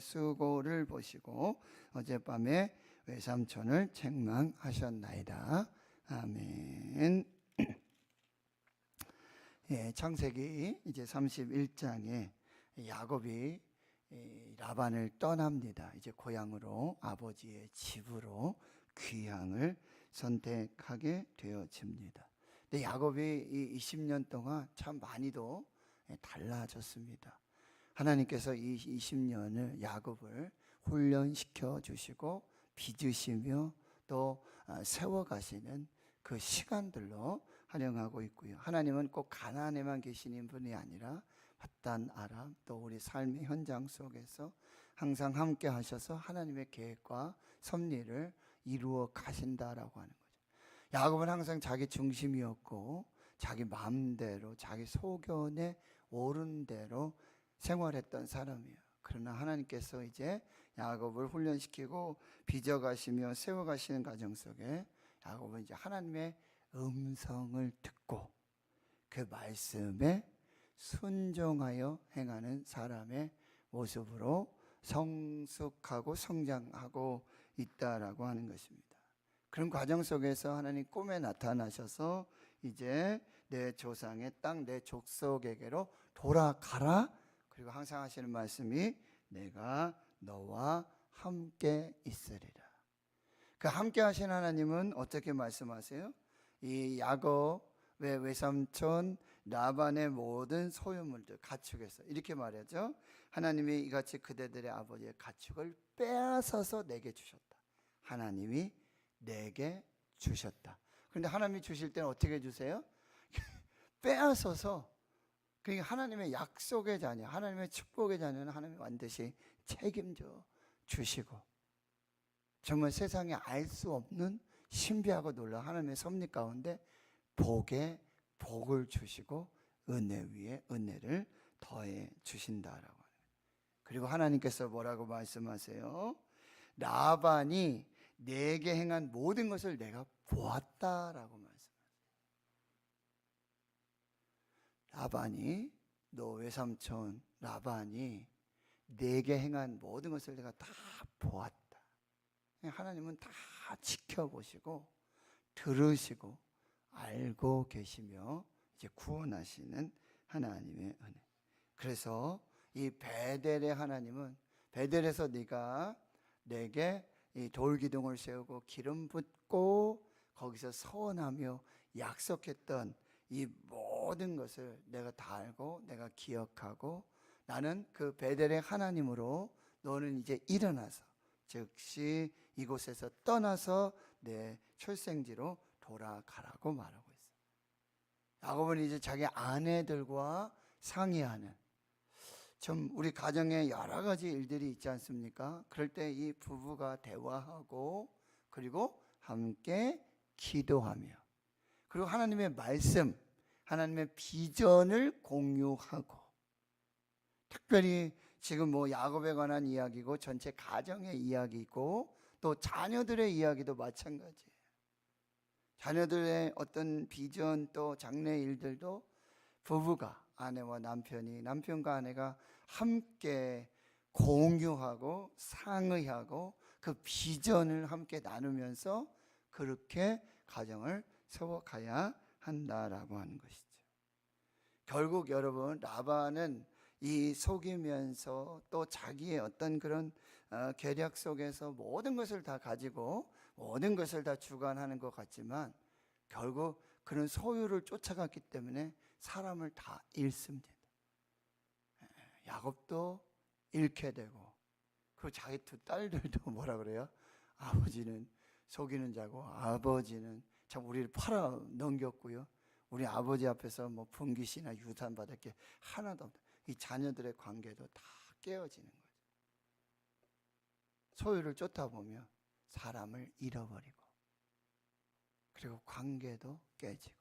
수고를 보시고 어젯밤에 외삼촌을 책망하셨나이다. 아멘. 예, 창세기 이제 31장에 야곱이 라반을 떠납니다. 이제 고향으로, 아버지의 집으로 귀향을 선택하게 되어집니다. 근데 야곱이 이 20년 동안 참 많이도 달라졌습니다. 하나님께서 이 20년을 야곱을 훈련시켜 주시고 빚으시며 또 세워가시는 그 시간들로 활용하고 있고요. 하나님은 꼭 가나안에만 계시는 분이 아니라 밧단 아람 또 우리 삶의 현장 속에서 항상 함께 하셔서 하나님의 계획과 섭리를 이루어 가신다라고 하는 거죠. 야곱은 항상 자기 중심이었고 자기 마음대로 자기 소견에 옳은 대로 생활했던 사람이에요. 그러나 하나님께서 이제 야곱을 훈련시키고 빚어가시며 세워가시는 과정 속에 야곱은 이제 하나님의 음성을 듣고 그 말씀에 순종하여 행하는 사람의 모습으로 성숙하고 성장하고 있다라고 하는 것입니다. 그런 과정 속에서 하나님 꿈에 나타나셔서 이제 내 조상의 땅, 내 족속에게로 돌아가라. 그리고 항상 하시는 말씀이 내가 너와 함께 있으리라. 그 함께 하신 하나님은 어떻게 말씀하세요? 이 야곱의 외삼촌 라반의 모든 소유물들, 가축에서 이렇게 말하죠. 하나님이 이같이 그대들의 아버지의 가축을 빼앗아서 내게 주셨다. 하나님이 내게 주셨다. 그런데 하나님이 주실 때는 어떻게 주세요? 빼앗아서. 그러니까 하나님의 약속의 자녀, 하나님의 축복의 자녀는 하나님이 반드시 책임져 주시고 정말 세상에 알 수 없는 신비하고 놀라운 하나님의 섭리 가운데 복에 복을 주시고 은혜 위에 은혜를 더해 주신다라고 하는. 그리고 하나님께서 뭐라고 말씀하세요? 라반이 내게 행한 모든 것을 내가 보았다라고 말씀하세요. 라반이, 너 외삼촌 라반이 내게 행한 모든 것을 내가 다 보았다. 하나님은 다 지켜보시고 들으시고 알고 계시며 이제 구원하시는 하나님의 은혜. 그래서 이 베델의 하나님은 베델에서 네가 내게 이 돌기둥을 세우고 기름 붓고 거기서 서원하며 약속했던 이 모든 것을 내가 다 알고 내가 기억하고 나는 그 베델의 하나님으로 너는 이제 일어나서 즉시 이곳에서 떠나서 내 출생지로 돌아가라고 말하고 있어요. 야곱은 이제 자기 아내들과 상의하는, 좀 우리 가정에 여러 가지 일들이 있지 않습니까? 그럴 때 이 부부가 대화하고 그리고 함께 기도하며 그리고 하나님의 말씀, 하나님의 비전을 공유하고, 특별히 지금 뭐 야곱에 관한 이야기고 전체 가정의 이야기고 또 자녀들의 이야기도 마찬가지예요. 자녀들의 어떤 비전 또 장래 일들도 부부가, 아내와 남편이, 남편과 아내가 함께 공유하고 상의하고 그 비전을 함께 나누면서 그렇게 가정을 세워가야 한다라고 하는 것이죠. 결국 여러분, 라반은 이 속이면서 또 자기의 어떤 그런 계략 속에서 모든 것을 다 가지고 모든 것을 다 주관하는 것 같지만 결국 그런 소유를 쫓아갔기 때문에 사람을 다 잃습니다. 야곱도 잃게 되고 그리고 자기 두 딸들도 뭐라 그래요? 아버지는 속이는 자고 아버지는 참 우리를 팔아 넘겼고요. 우리 아버지 앞에서 뭐 분깃이나 유산 받을 게 하나도 없다. 이 자녀들의 관계도 다 깨어지는 거죠. 소유를 쫓다 보면 사람을 잃어버리고 그리고 관계도 깨지고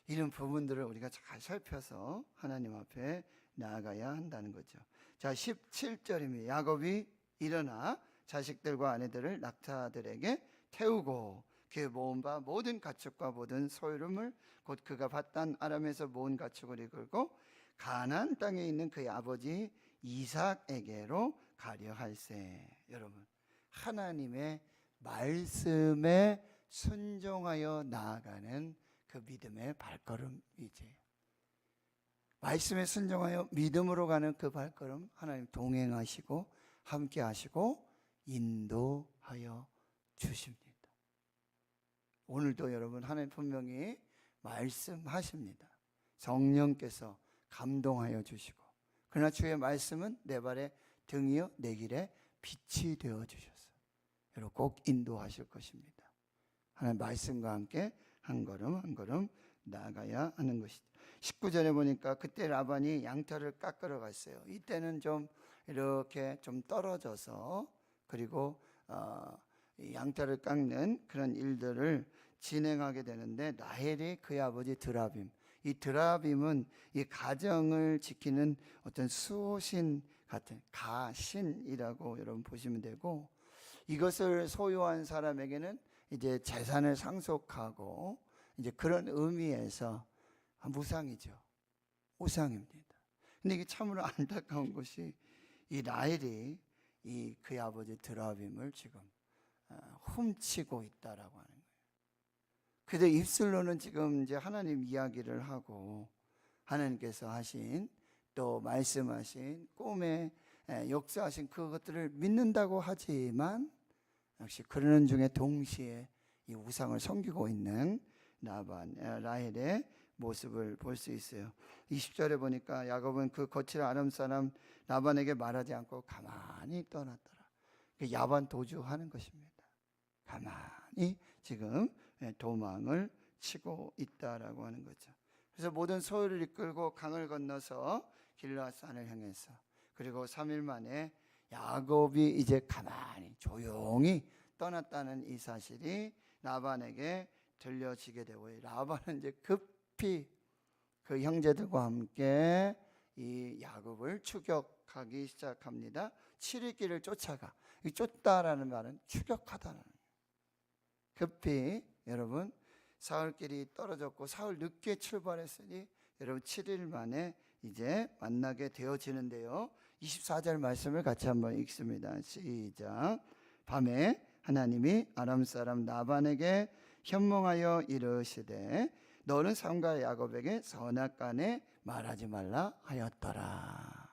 이런 부분들을 우리가 잘 살펴서 하나님 앞에 나아가야 한다는 거죠. 자, 17절입니다. 야곱이 일어나 자식들과 아내들을 낙타들에게 태우고 그 모은 바 모든 가축과 모든 소유를 곧 그가 밧단 아람에서 모은 가축을 이끌고 가나안 땅에 있는 그의 아버지 이삭에게로 가려 할세. 여러분, 하나님의 말씀에 순종하여 나아가는 그 믿음의 발걸음이지. 말씀에 순종하여 믿음으로 가는 그 발걸음, 하나님 동행하시고 함께 하시고 인도하여 주십니다. 오늘도 여러분, 하나님 분명히 말씀하십니다. 성령께서 감동하여 주시고, 그러나 주의 말씀은 내 발의 등이요 내 길에 빛이 되어 주셔서 여러분 꼭 인도하실 것입니다. 하나님 말씀과 함께 한 걸음 한 걸음 나아가야 하는 것이죠. 19절에 보니까 그때 라반이 양털을 깎으러 갔어요. 이때는 좀 이렇게 좀 떨어져서, 그리고 이 양털을 깎는 그런 일들을 진행하게 되는데, 라헬이 그의 아버지 드라빔, 이 드라빔은 이 가정을 지키는 어떤 수호신 같은 가신이라고 여러분 보시면 되고, 이것을 소유한 사람에게는 이제 재산을 상속하고, 이제 그런 의미에서 무상이죠. 우상입니다. 근데 이게 참으로 안타까운 것이, 이 라헬이 이 그의 아버지 드라빔을 지금 훔치고 있다라고 하는 거예요. 그래서 입술로는 지금 이제 하나님 이야기를 하고, 하나님께서 하신 또 말씀하신 꿈에 역사하신 그것들을 믿는다고 하지만, 역시 그러는 중에 동시에 이 우상을 섬기고 있는 라헬의 모습을 볼 수 있어요. 20절에 보니까 야곱은 그 거칠 아람 사람 라반에게 말하지 않고 가만히 떠났더라. 야반 도주하는 것입니다. 가만히 지금 도망을 치고 있다라고 하는 거죠. 그래서 모든 소유를 이끌고 강을 건너서 길르앗산을 향해서, 그리고 3일 만에 야곱이 이제 가만히 조용히 떠났다는 이 사실이 라반에게 들려지게 되고, 라반은 이제 급히 그 형제들과 함께 이 야곱을 추격하기 시작합니다. 7일 길을 쫓아가. 이 쫓다라는 말은 추격하다는 거예요. 급히 여러분, 사흘길이 떨어졌고 사흘 늦게 출발했으니 여러분 7일 만에 이제 만나게 되어지는데요. 24절 말씀을 같이 한번 읽습니다. 시작. 밤에 하나님이 아람 사람 라반에게 현몽하여 이르시되 너는 삼가 야곱에게 선악간에 말하지 말라 하였더라.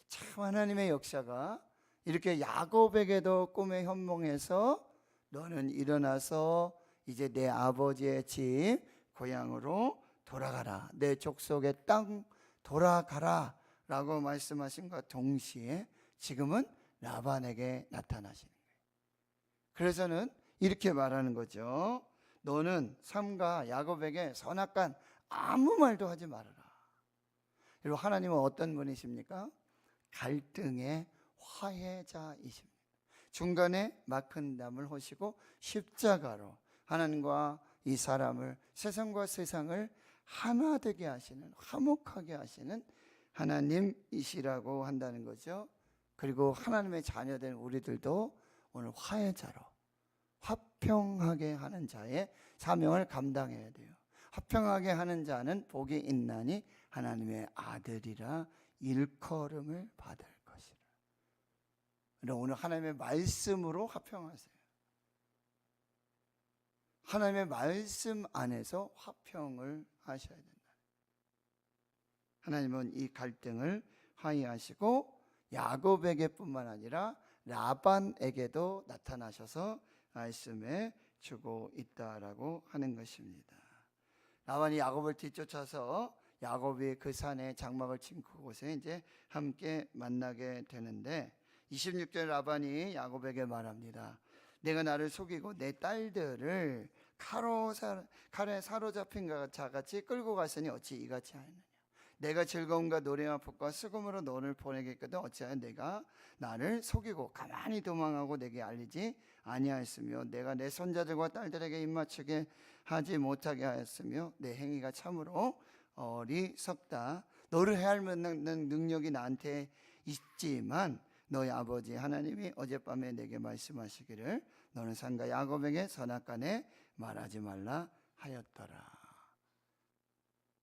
참, 하나님의 역사가 이렇게 야곱에게도 꿈에 현몽해서 너는 일어나서 이제 내 아버지의 집 고향으로 돌아가라, 내 족속의 땅 돌아가라 라고 말씀하신과 동시에 지금은 라반에게 나타나시는 거예요. 그래서는 이렇게 말하는 거죠. 너는 삼가 야곱에게 선악간 아무 말도 하지 말아라. 그리고 하나님은 어떤 분이십니까? 갈등의 화해자이십니다. 중간에 막힌 담을 허시고 십자가로 하나님과 이 사람을, 세상과 세상을 하나 되게 하시는, 화목하게 하시는 하나님이시라고 한다는 거죠. 그리고 하나님의 자녀된 우리들도 오늘 화해자로, 화평하게 하는 자의 사명을 감당해야 돼요. 화평하게 하는 자는 복이 있나니 하나님의 아들이라 일컬음을 받을 것이라. 오늘 하나님의 말씀으로 화평하세요. 하나님의 말씀 안에서 화평을 하셔야 된다. 하나님은 이 갈등을 화해하시고 야곱에게 뿐만 아니라 라반에게도 나타나셔서 말씀해 주고 있다라고 하는 것입니다. 라반이 야곱을 뒤쫓아서 야곱이 그 산에 장막을 친 그곳에 이제 함께 만나게 되는데, 26절 라반이 야곱에게 말합니다. 내가 나를 속이고 내 딸들을 칼에 사로잡힌 자같이 끌고 갔으니 어찌 이같이 하였느냐. 내가 즐거움과 노래와 복과 수금으로 너를 보내겠거든 어찌하여 내가 나를 속이고 가만히 도망하고 내게 알리지 아니하였으며 내가 내 손자들과 딸들에게 입맞추게 하지 못하게 하였으며 내 행위가 참으로 어리석다. 너를 헤아리는 능력이 나한테 있지만 너희 아버지 하나님이 어젯밤에 내게 말씀하시기를 너는 삼가 야곱에게 선악간에 말하지 말라 하였더라.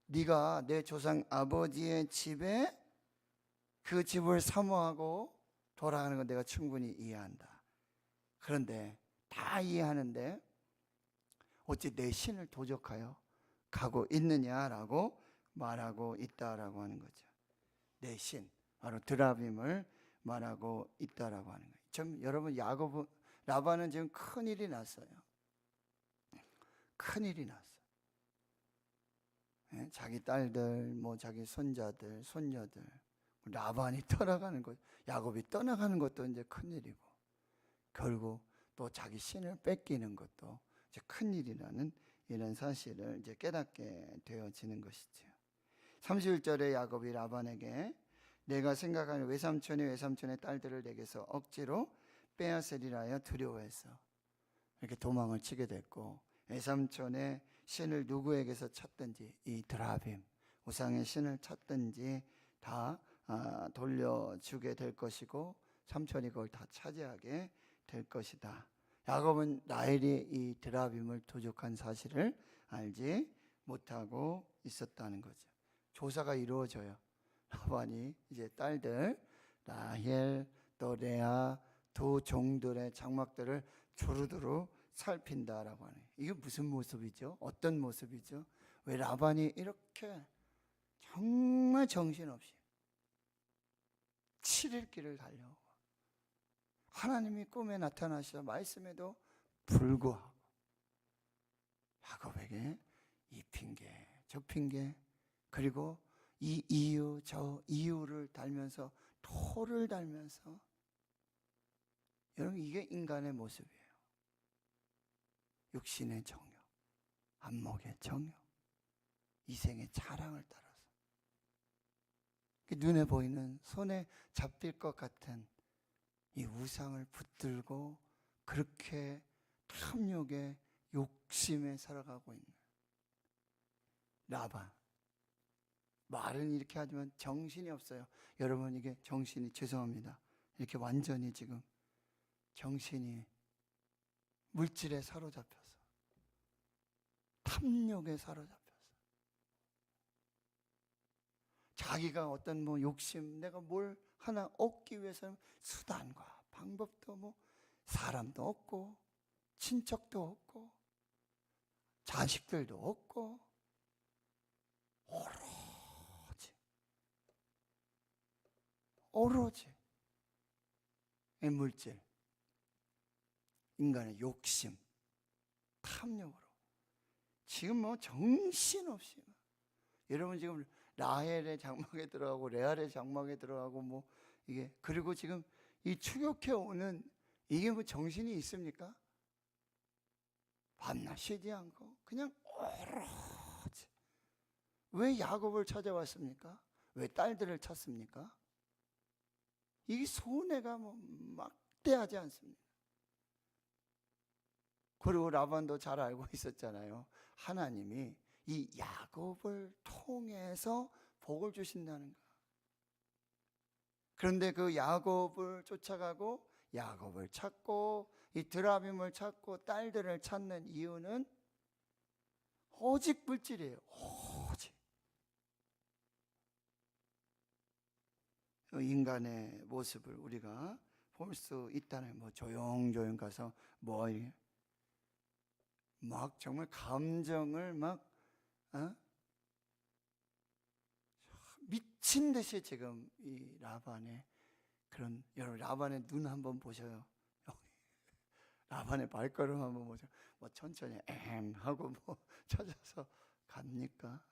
네가 내 조상 아버지의 집에 그 집을 사모하고 돌아가는 건 내가 충분히 이해한다. 그런데 다 이해하는데 어찌 내 신을 도적하여 가고 있느냐라고 말하고 있다라고 하는 거죠. 내 신, 바로 드라빔을 말하고 있다라고 하는 거예요. 좀 여러분, 라반은 지금 큰일이 났어요. 큰일이 났어. 자기 딸들, 뭐 자기 손자들, 손녀들, 라반이 떠나가는 것, 야곱이 떠나가는 것도 이제 큰일이고, 결국 또 자기 신을 뺏기는 것도 이제 큰일이라는 이런 사실을 이제 깨닫게 되어지는 것이죠. 31절에 야곱이 라반에게 내가 생각하는 외삼촌의 딸들을 내게서 억지로 빼앗으리라 하여 두려워해서 이렇게 도망을 치게 됐고, 외삼촌의 신을 누구에게서 찾든지, 이 드라빔 우상의 신을 찾든지 다 돌려주게 될 것이고, 삼촌이 그걸 다 차지하게 될 것이다. 야곱은 라헬이 이 드라빔을 도적한 사실을 알지 못하고 있었다는 거죠. 조사가 이루어져요. 라반이 이제 딸들 라헬 또 레아 두 종들의 장막들을 두루두루 살핀다라고 하네요. 이게 무슨 모습이죠? 어떤 모습이죠? 왜 라반이 이렇게 정말 정신없이 7일 길을 달려오고 하나님이 꿈에 나타나시자 말씀에도 불구하고 야곱에게 이 핑계 저 핑계, 그리고 이 이유 저 이유를 달면서, 토를 달면서, 여러분 이게 인간의 모습이에요. 육신의 정욕, 안목의 정욕, 이생의 자랑을 따라서 눈에 보이는, 손에 잡힐 것 같은 이 우상을 붙들고 그렇게 탐욕에 욕심에 살아가고 있는 라반. 말은 이렇게 하지만 정신이 없어요. 여러분, 이게 정신이, 죄송합니다, 이렇게 완전히 지금 정신이 물질에 사로잡혀서, 탐욕에 사로잡혀서, 자기가 어떤 뭐 욕심, 내가 뭘 하나 얻기 위해서는 수단과 방법도 뭐 사람도 없고 친척도 없고 자식들도 없고 오로지 이 물질, 인간의 욕심, 탐욕으로 지금 뭐 정신없이, 여러분 지금 라헬의 장막에 들어가고 레알의 장막에 들어가고 뭐 이게, 그리고 지금 이 추격해 오는 이게 뭐 정신이 있습니까? 밤낮 쉬지 않고 그냥 오로지. 왜 야곱을 찾아왔습니까? 왜 딸들을 찾습니까? 이 손해가 뭐 막대하지 않습니까? 그리고 라반도 잘 알고 있었잖아요. 하나님이 이 야곱을 통해서 복을 주신다는 거. 그런데 그 야곱을 쫓아가고 야곱을 찾고 이 드라빔을 찾고 딸들을 찾는 이유는 오직 물질이에요. 오직. 인간의 모습을 우리가 볼 수 있다는, 뭐 조용조용 가서 뭐 막 정말 감정을 막 미친 듯이 지금 이 라반의 그런, 여러분 라반의 눈 한번 보셔요. 라반의 발걸음 한번 보세요. 뭐 천천히 하고 뭐 찾아서 갑니까?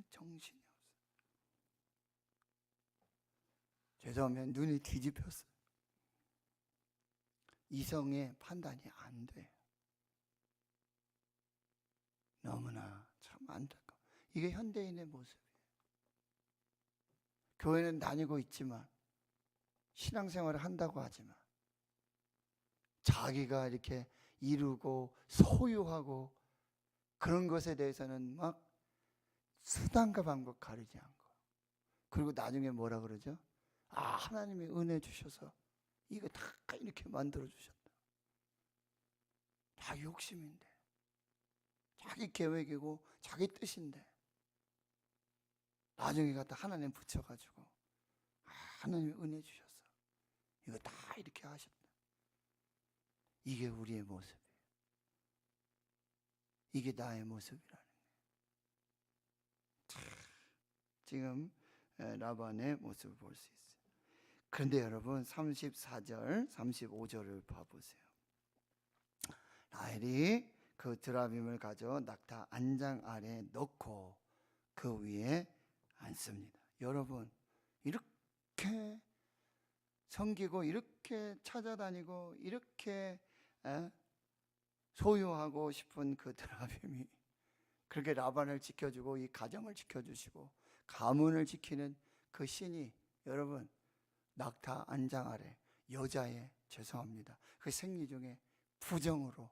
정신이 없어요. 죄송하면 눈이 뒤집혔어요. 이성의 판단이 안 돼요. 너무나 참 안타까워. 이게 현대인의 모습이에요. 교회는 다니고 있지만, 신앙생활을 한다고 하지만, 자기가 이렇게 이루고 소유하고 그런 것에 대해서는 막 수단과 방법 가리지 않고, 그리고 나중에 뭐라 그러죠? 하나님이 은혜 주셔서 이거 다 이렇게 만들어 주셨다. 다 욕심인데, 자기 계획이고 자기 뜻인데 나중에 갖다 하나님 붙여가지고 하나님이 은혜 주셨어. 이거 다 이렇게 하셨다. 이게 우리의 모습이에요. 이게 나의 모습이라는 거예요. 지금 라반의 모습을 볼 수 있어요. 그런데 여러분 34절, 35절을 봐보세요. 라헬이 그 드라빔을 가져 낙타 안장 아래에 넣고 그 위에 앉습니다. 여러분 이렇게 섬기고 이렇게 찾아다니고 이렇게 소유하고 싶은 그 드라빔이 그렇게 라반을 지켜주고 이 가정을 지켜주시고 가문을 지키는 그 신이 여러분 낙타 안장 아래 여자의 죄송합니다 그 생리 중에 부정으로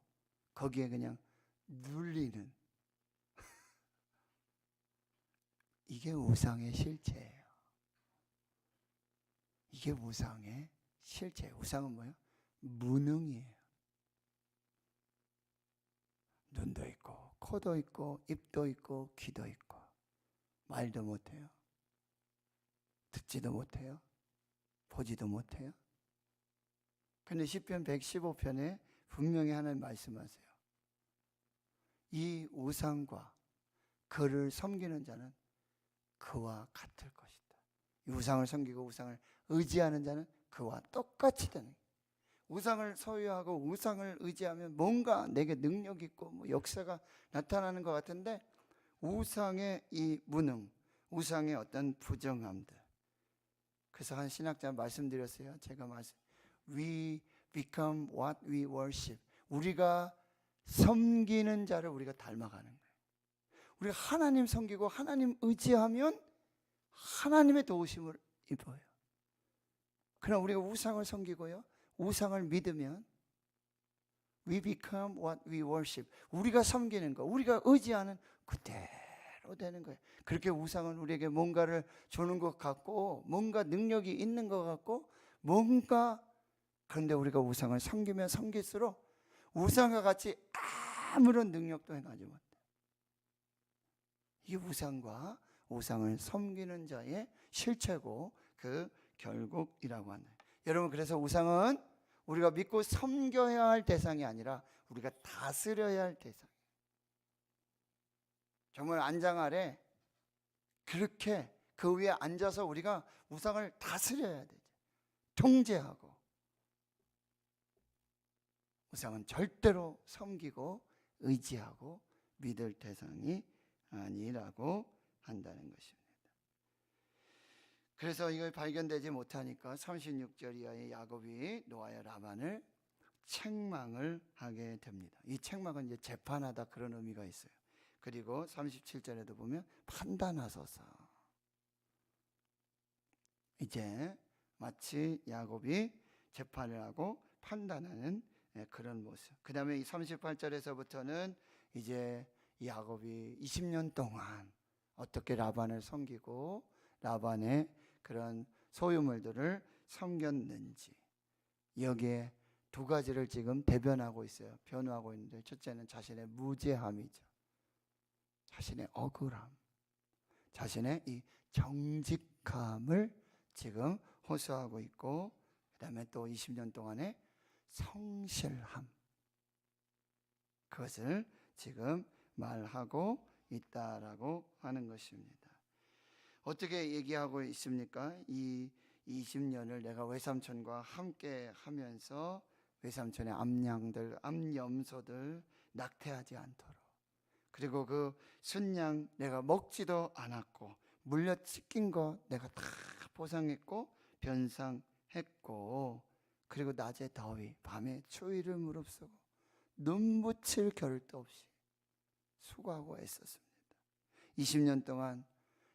거기에 그냥 눌리는 이게 우상의 실체예요. 이게 우상의 실체예요. 우상은 뭐예요? 무능이에요. 눈도 있고 코도 있고 입도 있고 귀도 있고 말도 못해요. 듣지도 못해요. 보지도 못해요. 근데 시편 115편에 분명히 하나님 말씀하세요. 이 우상과 그를 섬기는 자는 그와 같을 것이다. 이 우상을 섬기고 우상을 의지하는 자는 그와 똑같이 되는 거예요. 우상을 소유하고 우상을 의지하면 뭔가 내게 능력 있고 뭐 역사가 나타나는 것 같은데 우상의 이 무능, 우상의 어떤 부정함들. 그래서 한 신학자 말씀드렸어요. 제가 We become what we worship. 우리가 섬기는 자를 우리가 닮아가는 거예요. 우리가 하나님 섬기고 하나님 의지하면 하나님의 도우심을 입어요. 그러나 우리가 우상을 섬기고요 우상을 믿으면 We become what we worship. 우리가 섬기는 거, 우리가 의지하는 그대로 되는 거예요. 그렇게 우상은 우리에게 뭔가를 주는 것 같고 뭔가 능력이 있는 것 같고 뭔가 그런데 우리가 우상을 섬기면 섬길수록 우상과 같이 아무런 능력도 행하지 못해. 이게 우상과 우상을 섬기는 자의 실체고 그 결국이라고 한다. 여러분 그래서 우상은 우리가 믿고 섬겨야 할 대상이 아니라 우리가 다스려야 할 대상이에요. 정말 안장 아래 그렇게 그 위에 앉아서 우리가 우상을 다스려야 되죠. 통제하고. 우상은 절대로 섬기고 의지하고 믿을 대상이 아니라고 한다는 것입니다. 그래서 이걸 발견되지 못하니까 36절 이하의 야곱이 노아의 라반을 책망을 하게 됩니다. 이 책망은 이제 재판하다 그런 의미가 있어요. 그리고 37절에도 보면 판단하소서. 이제 마치 야곱이 재판을 하고 판단하는 그런 모습. 그 다음에 이 38절에서부터는 이제 야곱이 20년 동안 어떻게 라반을 섬기고 라반의 그런 소유물들을 섬겼는지 여기에 두 가지를 지금 대변하고 있어요. 변호하고 있는데 첫째는 자신의 무죄함이죠. 자신의 억울함, 자신의 이 정직함을 지금 호소하고 있고 그 다음에 또 20년 동안의 성실함 그것을 지금 말하고 있다라고 하는 것입니다. 어떻게 얘기하고 있습니까? 이 20년을 내가 외삼촌과 함께 하면서 외삼촌의 암양들, 암염소들 낙태하지 않도록 그리고 그 순양 내가 먹지도 않았고 물려 찢긴 거 내가 다 보상했고 변상했고 그리고 낮에 더위 밤에 추위를 무릅쓰고 눈 붙일 겨를도 없이 수고하고 애썼습니다. 20년 동안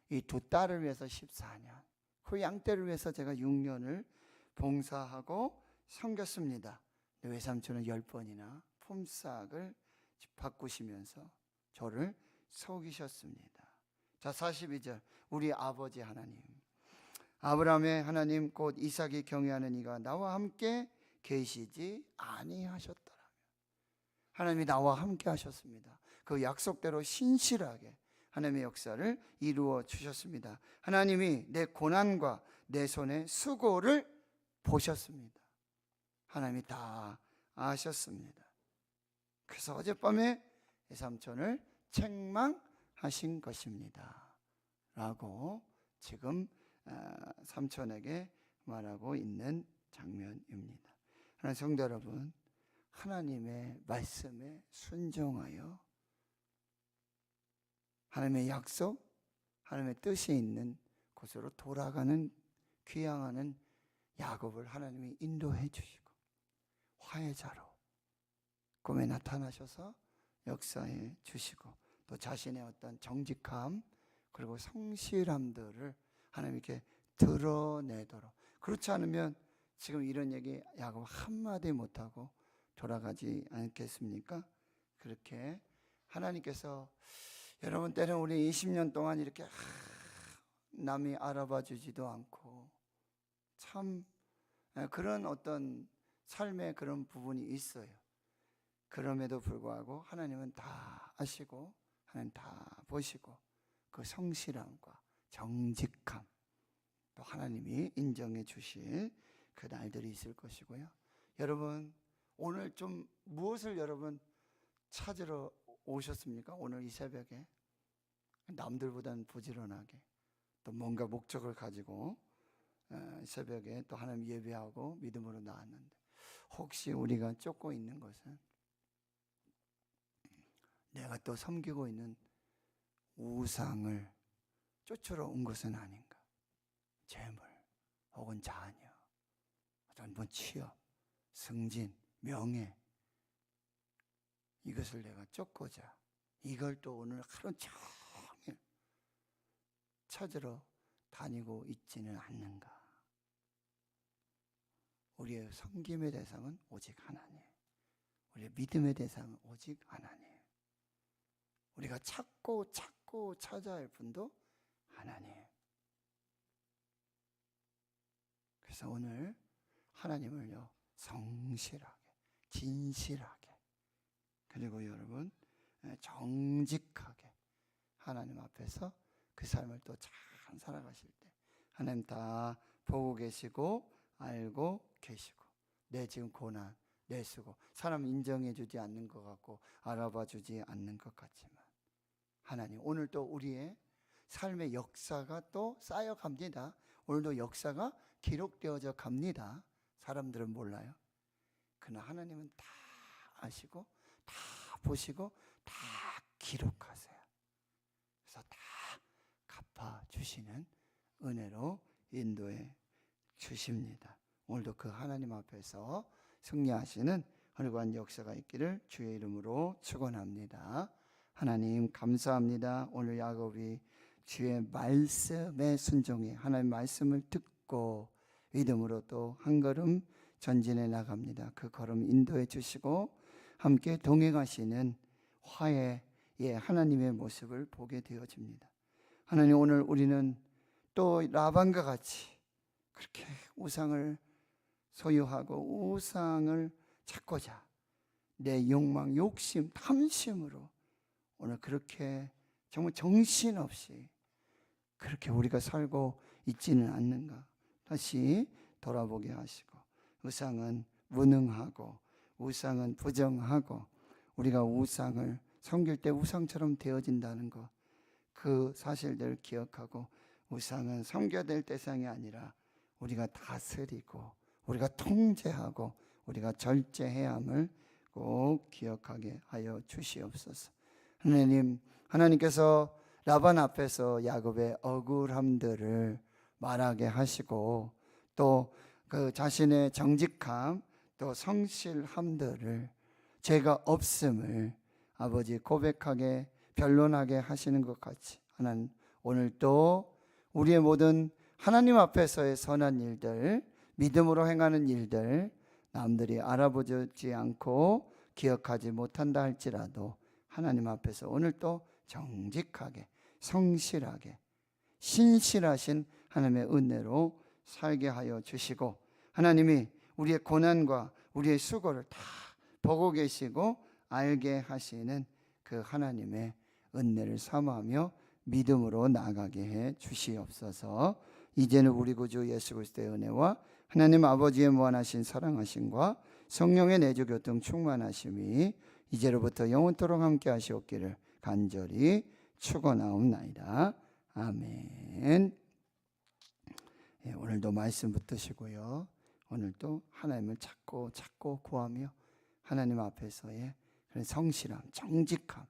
이 두 딸을 위해서 14년 그 양떼를 위해서 제가 6년을 봉사하고 섬겼습니다. 외삼촌은 10번이나 품삯을 바꾸시면서 저를 속이셨습니다. 자 42절 우리 아버지 하나님 아브라함의 하나님 곧 이삭이 경외하는 이가 나와 함께 계시지 아니하셨더라며. 하나님이 나와 함께 하셨습니다. 그 약속대로 신실하게 하나님의 역사를 이루어 주셨습니다. 하나님이 내 고난과 내 손의 수고를 보셨습니다. 하나님이 다 아셨습니다. 그래서 어젯밤에 내 삼촌을 책망하신 것입니다 라고 지금 삼촌에게 말하고 있는 장면입니다. 하나님 성도 여러분, 하나님의 말씀에 순종하여 하나님의 약속, 하나님의 뜻이 있는 곳으로 돌아가는 귀향하는 야곱을 하나님이 인도해 주시고 화해자로 꿈에 나타나셔서 역사해 주시고 또 자신의 어떤 정직함 그리고 성실함들을 하나님께 드러내도록, 그렇지 않으면 지금 이런 얘기 야곱 한마디 못하고 돌아가지 않겠습니까? 그렇게 하나님께서 여러분 때는 우리 20년 동안 이렇게 남이 알아봐 주지도 않고 참 그런 어떤 삶의 그런 부분이 있어요. 그럼에도 불구하고 하나님은 다 아시고 하나님 다 보시고 그 성실함과 정직함 또 하나님이 인정해 주실 그 날들이 있을 것이고요. 여러분 오늘 좀 무엇을 여러분 찾으러 오셨습니까? 오늘 이 새벽에 남들보다는 부지런하게 또 뭔가 목적을 가지고 새벽에 또 하나님 예배하고 믿음으로 나왔는데 혹시 우리가 쫓고 있는 것은 내가 또 섬기고 있는 우상을 쫓으러 온 것은 아닌가? 재물 혹은 자녀, 어떤 취업, 승진, 명예 이것을 내가 쫓고자 이걸 또 오늘 하루 종일 찾으러 다니고 있지는 않는가? 우리의 섬김의 대상은 오직 하나님, 우리의 믿음의 대상은 오직 하나님, 우리가 찾고 찾아야 할 분도 하나님. 그래서 오늘 하나님을요 성실하게 진실하게 그리고 여러분 정직하게 하나님 앞에서 그 삶을 또 잘 살아가실 때 하나님 다 보고 계시고 알고 계시고 내 지금 고난 내 수고 사람 인정해 주지 않는 것 같고 알아봐 주지 않는 것 같지만 하나님 오늘 또 우리의 삶의 역사가 또 쌓여갑니다. 오늘도 역사가 기록되어져 갑니다. 사람들은 몰라요. 그러나 하나님은 다 아시고 다 보시고 다 기록하세요. 그래서 다 갚아주시는 은혜로 인도해 주십니다. 오늘도 그 하나님 앞에서 승리하시는 활구한 역사가 있기를 주의 이름으로 축원합니다. 하나님 감사합니다. 오늘 야곱이 주의 말씀에 순종해 하나님 말씀을 듣고 믿음으로 또 한 걸음 전진해 나갑니다. 그 걸음 인도해 주시고 함께 동행하시는 화해의 하나님의 모습을 보게 되어집니다. 하나님 오늘 우리는 또 라반과 같이 그렇게 우상을 소유하고 우상을 찾고자 내 욕망, 욕심, 탐심으로 오늘 그렇게 정말 정신없이 그렇게 우리가 살고 있지는 않는가? 다시 돌아보게 하시고 우상은 무능하고 우상은 부정하고 우리가 우상을 섬길 때 우상처럼 되어진다는 것 그 사실들을 기억하고 우상은 섬겨야 될 대상이 아니라 우리가 다스리고 우리가 통제하고 우리가 절제해야 함을 꼭 기억하게 하여 주시옵소서. 하나님, 하나님께서 라반 앞에서 야곱의 억울함들을 말하게 하시고 또 그 자신의 정직함 또 성실함들을 죄가 없음을 아버지 고백하게 변론하게 하시는 것 같이 하나님 오늘 또 우리의 모든 하나님 앞에서의 선한 일들 믿음으로 행하는 일들 남들이 알아보지 않고 기억하지 못한다 할지라도 하나님 앞에서 오늘 또 정직하게 성실하게 신실하신 하나님의 은혜로 살게 하여 주시고 하나님이 우리의 고난과 우리의 수고를 다 보고 계시고 알게 하시는 그 하나님의 은혜를 사모하며 믿음으로 나아가게 해 주시옵소서. 이제는 우리 구주 예수 그리스도의 은혜와 하나님 아버지의 무한하신 사랑하심과 성령의 내주 교통 충만하심이 이제로부터 영원토록 함께 하시옵기를 간절히 축원하옵나이다. 아멘. 오늘도 말씀 붙드시고요. 오늘도 하나님을 찾고 구하며 하나님 앞에서의 성실함, 정직함,